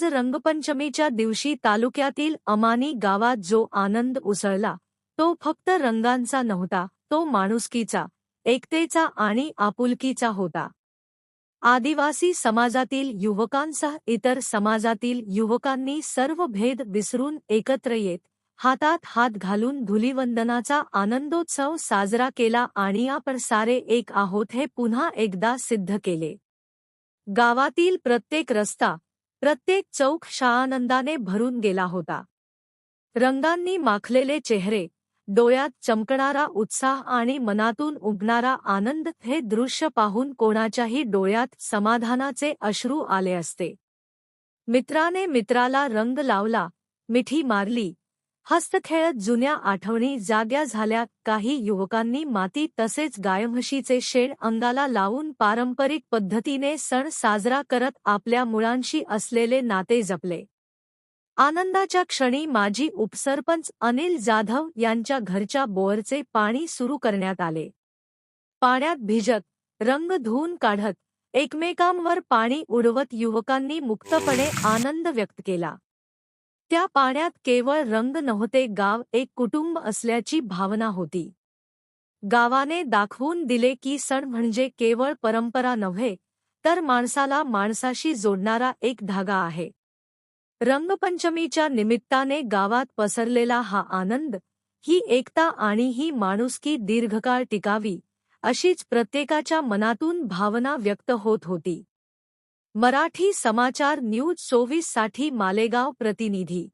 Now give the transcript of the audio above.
रंगपंचमीच्या दिवशी तालुक्यातील अमानी गावात जो आनंद उसळला तो फक्त रंगांचा नव्हता, तो माणुसकीचा, एकतेचा आणि आपुलकीचा होता. आदिवासी समाजातील युवकांसह इतर समाजातील युवकांनी सर्व भेद विसरून एकत्र येत हातात हात घालून धुलिवंदनाचा आनंदोत्सव साजरा केला आणि आपण सारे एक आहोत हे पुन्हा एकदा सिद्ध केले. गावातील प्रत्येक रस्ता, प्रत्येक चौक आनंदाने भरून गेला होता. रंगांनी माखलेले चेहरे, डोळ्यात चमकणारा उत्साह आणि मनातून उमटणारा आनंद हे दृश्य पाहून कोणाच्याही डोळ्यात समाधानाचे अश्रू आले असते. मित्राने मित्राला रंग लावला, मिठी मारली, हस्तखेळत जुन्या आठवणी जाग्या झाल्या. काही युवकांनी माती तसेच गायम्हशीचे शेण अंगाला लावून पारंपरिक पद्धतीने सण साजरा करत आपल्या मुळांशी असलेले नाते जपले. आनंदाच्या क्षणी माजी उपसरपंच अनिल जाधव यांच्या घरच्या बोअरचे पाणी सुरू करण्यात आले. पाण्यात भिजत, रंग धुवून काढत, एकमेकांवर पाणी उडवत युवकांनी मुक्तपणे आनंद व्यक्त केला. त्या पाण्यात केवळ रंग नव्हते, गाव एक कुटुंब असल्याची भावना होती. गावाने दाखवून दिले की सण म्हणजे केवळ परंपरा नव्हे, तर माणसाला माणसाशी जोडणारा एक धागा आहे. रंगपंचमीच्या निमित्ताने गावात पसरलेला हा आनंद, ही एकता आणि ही माणुसकी दीर्घकाळ टिकावी, अशीच प्रत्येकाच्या मनातून भावना व्यक्त होत होती. मराठी समाचार न्यूज 24 साठी मालेगाव प्रतिनिधी.